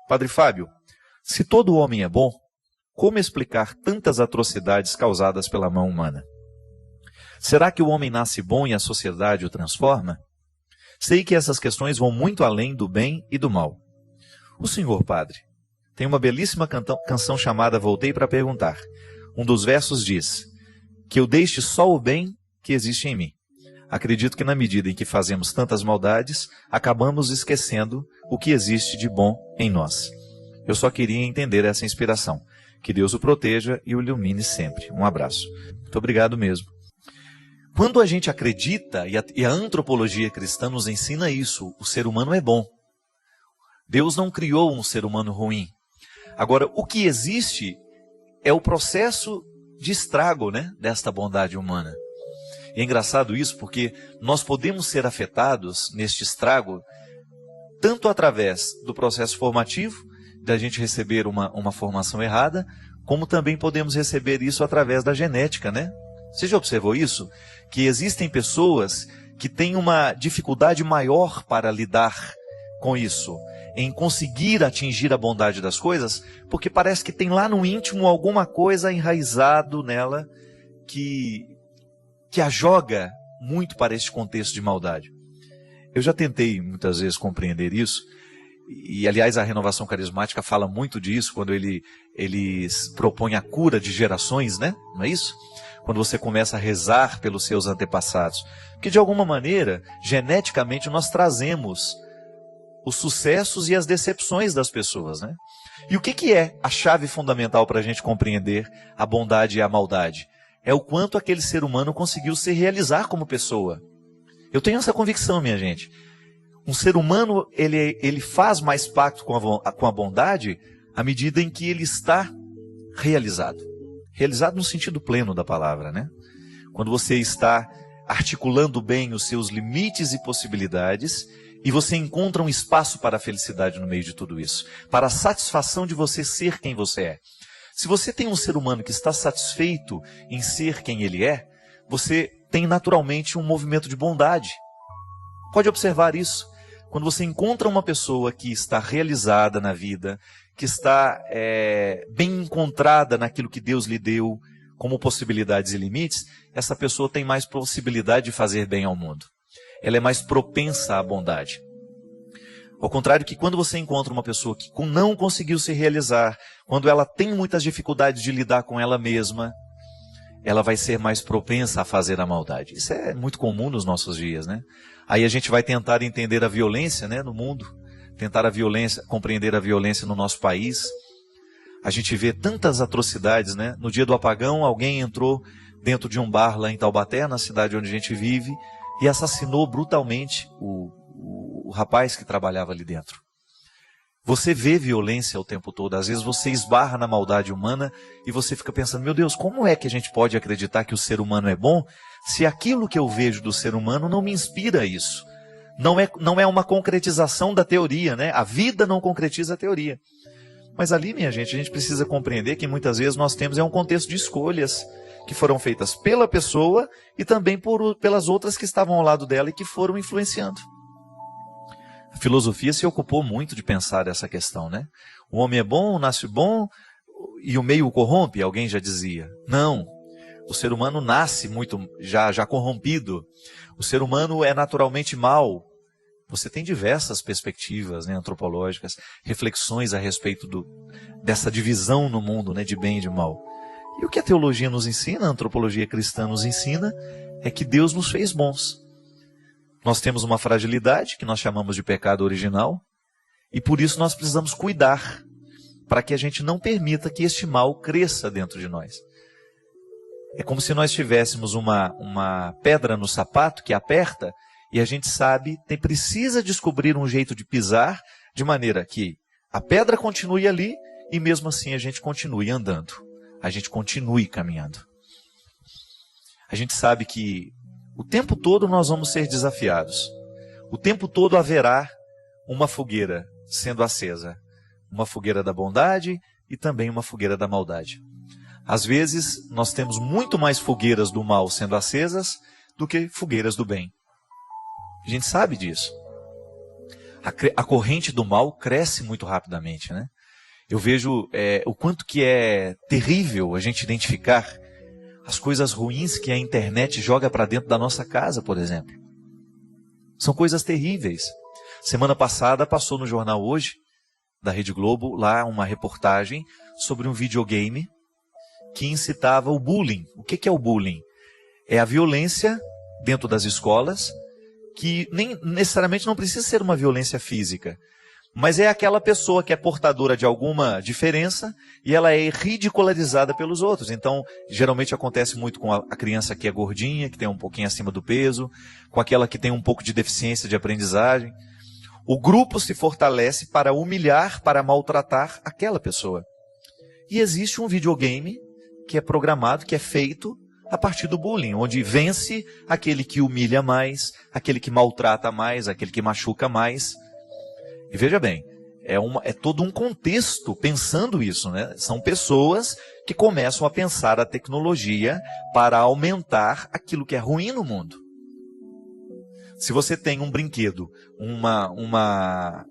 Padre Fábio, se todo homem é bom, como explicar tantas atrocidades causadas pela mão humana? Será que o homem nasce bom e a sociedade o transforma? Sei que essas questões vão muito além do bem e do mal. O senhor, padre, tem uma belíssima canção chamada Voltei para Perguntar. Um dos versos diz: que eu deixe só o bem que existe em mim. Acredito que na medida em que fazemos tantas maldades, acabamos esquecendo o que existe de bom em nós. Eu só queria entender essa inspiração. Que Deus o proteja e o ilumine sempre. Um abraço. Muito obrigado mesmo. Quando a gente acredita, e a antropologia cristã nos ensina isso, o ser humano é bom. Deus não criou um ser humano ruim. Agora, o que existe é o processo de estrago, né, desta bondade humana. E é engraçado isso porque nós podemos ser afetados neste estrago tanto através do processo formativo, da gente receber uma formação errada, como também podemos receber isso através da genética, né? Você já observou isso? Que existem pessoas que têm uma dificuldade maior para lidar com isso, em conseguir atingir a bondade das coisas, porque parece que tem lá no íntimo alguma coisa enraizado nela que a joga muito para este contexto de maldade. Eu já tentei muitas vezes compreender isso, e aliás a renovação carismática fala muito disso, quando eles propõem a cura de gerações, né? Não é isso? Quando você começa a rezar pelos seus antepassados. Porque de alguma maneira, geneticamente, nós trazemos os sucessos e as decepções das pessoas, né? E o que é a chave fundamental para a gente compreender a bondade e a maldade? É o quanto aquele ser humano conseguiu se realizar como pessoa. Eu tenho essa convicção, minha gente. Um ser humano, ele faz mais pacto com a bondade à medida em que ele está realizado. Realizado no sentido pleno da palavra, né? Quando você está articulando bem os seus limites e possibilidades, e você encontra um espaço para a felicidade no meio de tudo isso, para a satisfação de você ser quem você é. Se você tem um ser humano que está satisfeito em ser quem ele é, você tem naturalmente um movimento de bondade. Pode observar isso. Quando você encontra uma pessoa que está realizada na vida, que está bem encontrada naquilo que Deus lhe deu como possibilidades e limites, essa pessoa tem mais possibilidade de fazer bem ao mundo. Ela é mais propensa à bondade. Ao contrário que quando você encontra uma pessoa que não conseguiu se realizar, quando ela tem muitas dificuldades de lidar com ela mesma, ela vai ser mais propensa a fazer a maldade. Isso é muito comum nos nossos dias, né? Aí a gente vai tentar entender a violência, né, no mundo, tentar compreender a violência no nosso país. A gente vê tantas atrocidades, né? No dia do apagão, alguém entrou dentro de um bar lá em Taubaté, na cidade onde a gente vive, e assassinou brutalmente o rapaz que trabalhava ali dentro. Você vê violência o tempo todo, às vezes você esbarra na maldade humana e você fica pensando, meu Deus, como é que a gente pode acreditar que o ser humano é bom se aquilo que eu vejo do ser humano não me inspira isso? Não é uma concretização da teoria, né? A vida não concretiza a teoria. Mas ali, minha gente, a gente precisa compreender que muitas vezes nós temos um contexto de escolhas que foram feitas pela pessoa e também pelas outras que estavam ao lado dela e que foram influenciando. A filosofia se ocupou muito de pensar essa questão, né? O homem é bom, nasce bom e o meio o corrompe, alguém já dizia. Não, o ser humano nasce muito já corrompido. O ser humano é naturalmente mau. Você tem diversas perspectivas, né, antropológicas, reflexões a respeito dessa divisão no mundo, né, de bem e de mal. E o que a teologia nos ensina, a antropologia cristã nos ensina, é que Deus nos fez bons. Nós temos uma fragilidade, que nós chamamos de pecado original, e por isso nós precisamos cuidar, para que a gente não permita que este mal cresça dentro de nós. É como se nós tivéssemos uma pedra no sapato que aperta, e a gente sabe, precisa descobrir um jeito de pisar, de maneira que a pedra continue ali, e mesmo assim a gente continue andando. A gente continue caminhando. A gente sabe que o tempo todo nós vamos ser desafiados. O tempo todo haverá uma fogueira sendo acesa. Uma fogueira da bondade e também uma fogueira da maldade. Às vezes nós temos muito mais fogueiras do mal sendo acesas do que fogueiras do bem. A gente sabe disso. A corrente do mal cresce muito rapidamente, né? Eu vejo o quanto que é terrível a gente identificar as coisas ruins que a internet joga para dentro da nossa casa, por exemplo. São coisas terríveis. Semana passada passou no jornal Hoje, da Rede Globo, lá uma reportagem sobre um videogame que incitava o bullying. O que é o bullying? É a violência dentro das escolas, que nem necessariamente não precisa ser uma violência física, mas é aquela pessoa que é portadora de alguma diferença e ela é ridicularizada pelos outros. Então, geralmente acontece muito com a criança que é gordinha, que tem um pouquinho acima do peso, com aquela que tem um pouco de deficiência de aprendizagem. O grupo se fortalece para humilhar, para maltratar aquela pessoa. E existe um videogame que é programado, que é feito a partir do bullying, onde vence aquele que humilha mais, aquele que maltrata mais, aquele que machuca mais. E veja bem, é todo um contexto pensando isso, né? São pessoas que começam a pensar a tecnologia para aumentar aquilo que é ruim no mundo. Se você tem um brinquedo, uma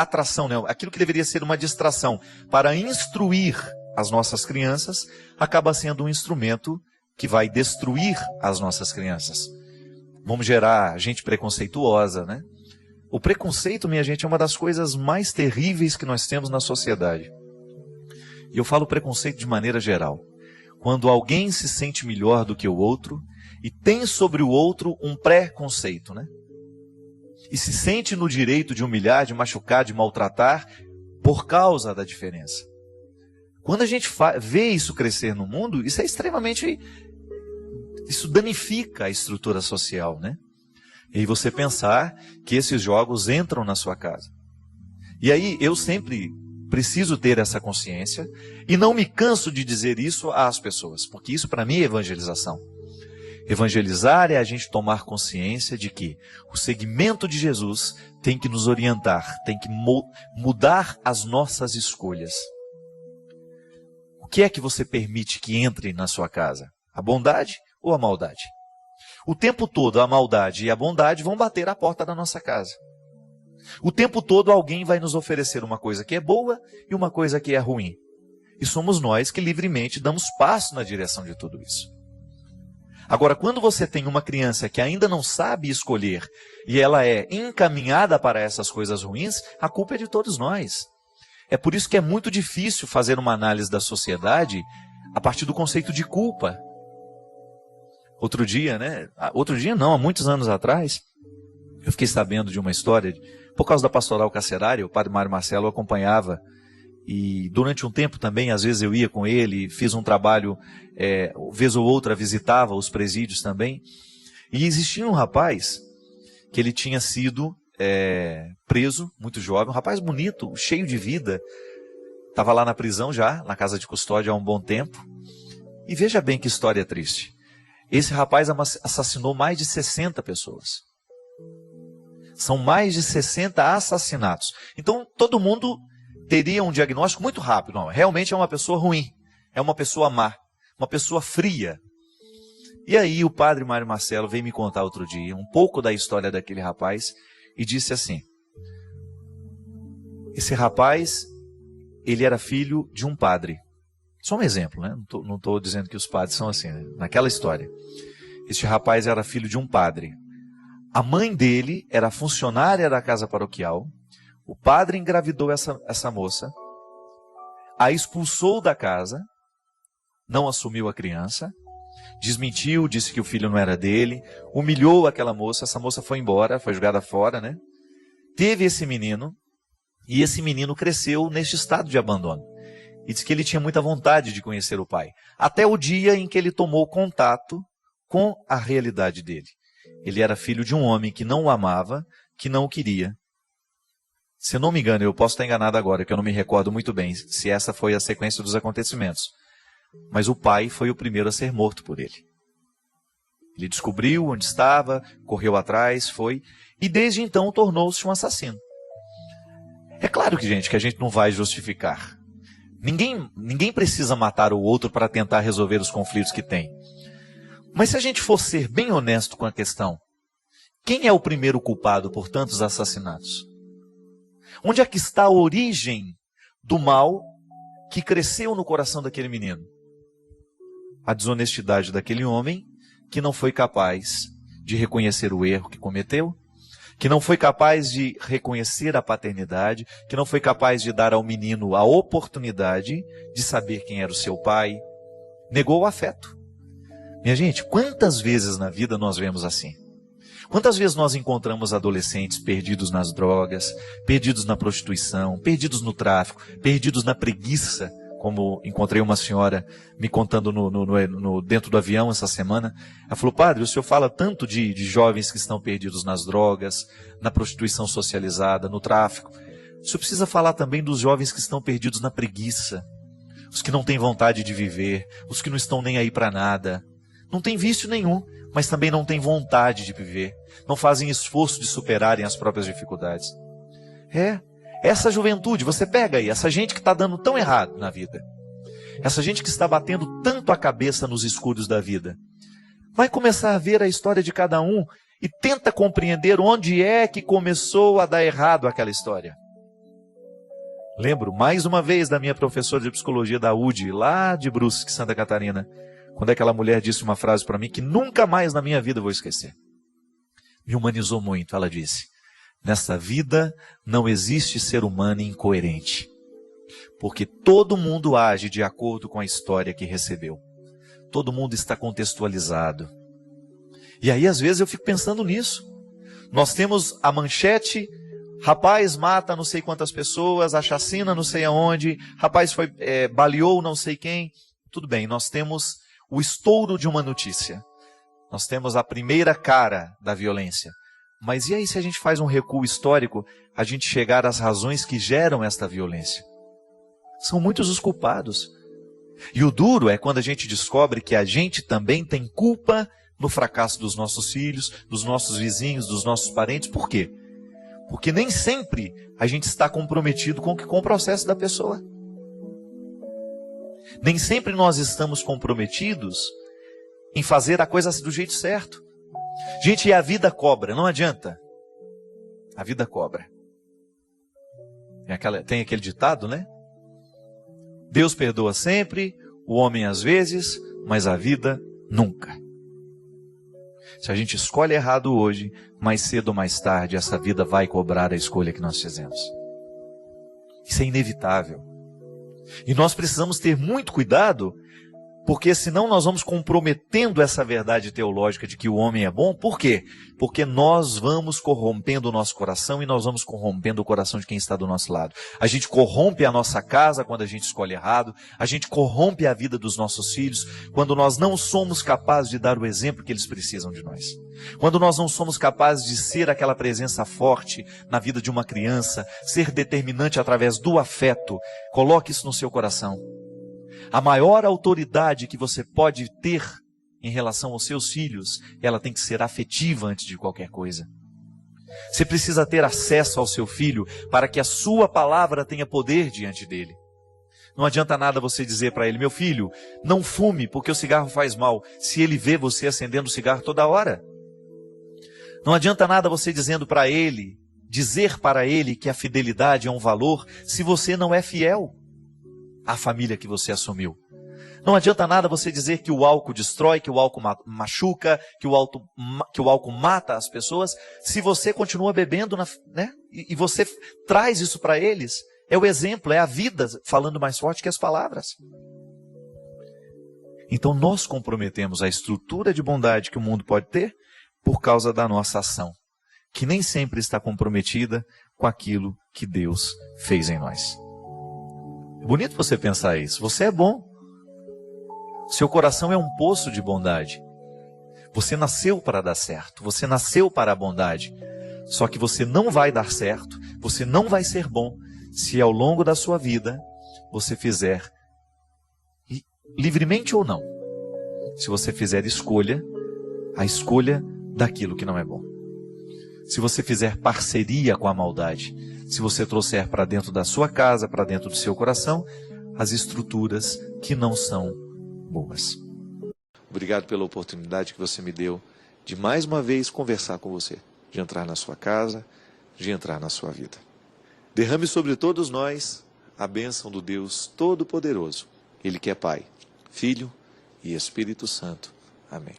atração, né? Aquilo que deveria ser uma distração para instruir as nossas crianças, acaba sendo um instrumento que vai destruir as nossas crianças. Vamos gerar gente preconceituosa, né? O preconceito, minha gente, é uma das coisas mais terríveis que nós temos na sociedade. E eu falo preconceito de maneira geral. Quando alguém se sente melhor do que o outro e tem sobre o outro um preconceito, né? E se sente no direito de humilhar, de machucar, de maltratar por causa da diferença. Quando a gente vê isso crescer no mundo, isso é extremamente... Isso danifica a estrutura social, né? E você pensar que esses jogos entram na sua casa. E aí eu sempre preciso ter essa consciência e não me canso de dizer isso às pessoas, porque isso para mim é evangelização. Evangelizar é a gente tomar consciência de que o segmento de Jesus tem que nos orientar, tem que mudar as nossas escolhas. O que é que você permite que entre na sua casa? A bondade ou a maldade? O tempo todo a maldade e a bondade vão bater à porta da nossa casa. O tempo todo alguém vai nos oferecer uma coisa que é boa e uma coisa que é ruim. E somos nós que livremente damos passo na direção de tudo isso. Agora, quando você tem uma criança que ainda não sabe escolher e ela é encaminhada para essas coisas ruins, a culpa é de todos nós. É por isso que é muito difícil fazer uma análise da sociedade a partir do conceito de culpa. Outro dia, há muitos anos atrás, eu fiquei sabendo de uma história, por causa da pastoral carcerária, o padre Mário Marcelo acompanhava, e durante um tempo também, às vezes eu ia com ele, fiz um trabalho, vez ou outra visitava os presídios também, e existia um rapaz que ele tinha sido preso, muito jovem, um rapaz bonito, cheio de vida, estava lá na prisão já, na casa de custódia há um bom tempo, e veja bem que história triste. Esse rapaz assassinou mais de 60 pessoas. São mais de 60 assassinatos. Então todo mundo teria um diagnóstico muito rápido. Não, realmente é uma pessoa ruim, é uma pessoa má, uma pessoa fria. E aí o padre Mário Marcelo veio me contar outro dia um pouco da história daquele rapaz e disse assim: esse rapaz, ele era filho de um padre. Só um exemplo, né? Não estou dizendo que os padres são assim, né? Naquela história. Este rapaz era filho de um padre. A mãe dele era funcionária da casa paroquial. O padre engravidou essa moça, a expulsou da casa, não assumiu a criança, desmentiu, disse que o filho não era dele, humilhou aquela moça, essa moça foi embora, foi jogada fora, né? Teve esse menino, e esse menino cresceu neste estado de abandono. E disse que ele tinha muita vontade de conhecer o pai, até o dia em que ele tomou contato com a realidade dele. Ele era filho de um homem que não o amava, que não o queria. Se eu não me engano, eu posso estar enganado agora, que eu não me recordo muito bem se essa foi a sequência dos acontecimentos. Mas o pai foi o primeiro a ser morto por ele. Ele descobriu onde estava, correu atrás, foi, e desde então tornou-se um assassino. É claro que a gente não vai justificar. Ninguém precisa matar o outro para tentar resolver os conflitos que tem. Mas se a gente for ser bem honesto com a questão, quem é o primeiro culpado por tantos assassinatos? Onde é que está a origem do mal que cresceu no coração daquele menino? A desonestidade daquele homem que não foi capaz de reconhecer o erro que cometeu, que não foi capaz de reconhecer a paternidade, que não foi capaz de dar ao menino a oportunidade de saber quem era o seu pai, negou o afeto. Minha gente, quantas vezes na vida nós vemos assim? Quantas vezes nós encontramos adolescentes perdidos nas drogas, perdidos na prostituição, perdidos no tráfico, perdidos na preguiça, como encontrei uma senhora me contando dentro do avião essa semana. Ela falou: padre, o senhor fala tanto de jovens que estão perdidos nas drogas, na prostituição socializada, no tráfico. O senhor precisa falar também dos jovens que estão perdidos na preguiça, os que não têm vontade de viver, os que não estão nem aí para nada. Não tem vício nenhum, mas também não têm vontade de viver, não fazem esforço de superarem as próprias dificuldades. Essa juventude, você pega aí, essa gente que está dando tão errado na vida, essa gente que está batendo tanto a cabeça nos escudos da vida, vai começar a ver a história de cada um e tenta compreender onde é que começou a dar errado aquela história. Lembro mais uma vez da minha professora de psicologia da UD, lá de Brusque, Santa Catarina, quando aquela mulher disse uma frase para mim que nunca mais na minha vida vou esquecer. Me humanizou muito. Ela disse: nessa vida não existe ser humano incoerente, porque todo mundo age de acordo com a história que recebeu. Todo mundo está contextualizado. E aí às vezes eu fico pensando nisso. Nós temos a manchete: rapaz mata não sei quantas pessoas, a chacina não sei aonde, rapaz baleou não sei quem. Tudo bem, nós temos o estouro de uma notícia. Nós temos a primeira cara da violência. Mas e aí se a gente faz um recuo histórico, a gente chegar às razões que geram esta violência? São muitos os culpados. E o duro é quando a gente descobre que a gente também tem culpa no fracasso dos nossos filhos, dos nossos vizinhos, dos nossos parentes. Por quê? Porque nem sempre a gente está comprometido com o processo da pessoa. Nem sempre nós estamos comprometidos em fazer a coisa do jeito certo. Gente, e a vida cobra, não adianta. A vida cobra. Tem aquele ditado, né? Deus perdoa sempre, o homem às vezes, mas a vida nunca. Se a gente escolhe errado hoje, mais cedo ou mais tarde, essa vida vai cobrar a escolha que nós fizemos. Isso é inevitável. E nós precisamos ter muito cuidado, porque senão nós vamos comprometendo essa verdade teológica de que o homem é bom. Por quê? Porque nós vamos corrompendo o nosso coração e nós vamos corrompendo o coração de quem está do nosso lado. A gente corrompe a nossa casa quando a gente escolhe errado, a gente corrompe a vida dos nossos filhos quando nós não somos capazes de dar o exemplo que eles precisam de nós. Quando nós não somos capazes de ser aquela presença forte na vida de uma criança, ser determinante através do afeto. Coloque isso no seu coração. A maior autoridade que você pode ter em relação aos seus filhos, ela tem que ser afetiva antes de qualquer coisa. Você precisa ter acesso ao seu filho para que a sua palavra tenha poder diante dele. Não adianta nada você dizer para ele: meu filho, não fume porque o cigarro faz mal, se ele vê você acendendo o cigarro toda hora. Não adianta nada você dizer para ele que a fidelidade é um valor, se você não é fiel à família que você assumiu. Não adianta nada você dizer que o álcool destrói, que o álcool machuca, que o álcool mata as pessoas, se você continua bebendo, né? E você traz isso para eles. É o exemplo, é a vida falando mais forte que as palavras. Então nós comprometemos a estrutura de bondade que o mundo pode ter por causa da nossa ação, que nem sempre está comprometida com aquilo que Deus fez em nós. É bonito você pensar isso. Você é bom. Seu coração é um poço de bondade. Você nasceu para dar certo. Você nasceu para a bondade. Só que você não vai dar certo, você não vai ser bom, se ao longo da sua vida você fizer, livremente ou não, se você fizer a escolha daquilo que não é bom. Se você fizer parceria com a maldade, se você trouxer para dentro da sua casa, para dentro do seu coração, as estruturas que não são boas. Obrigado pela oportunidade que você me deu de mais uma vez conversar com você, de entrar na sua casa, de entrar na sua vida. Derrame sobre todos nós a bênção do Deus Todo-Poderoso, Ele que é Pai, Filho e Espírito Santo. Amém.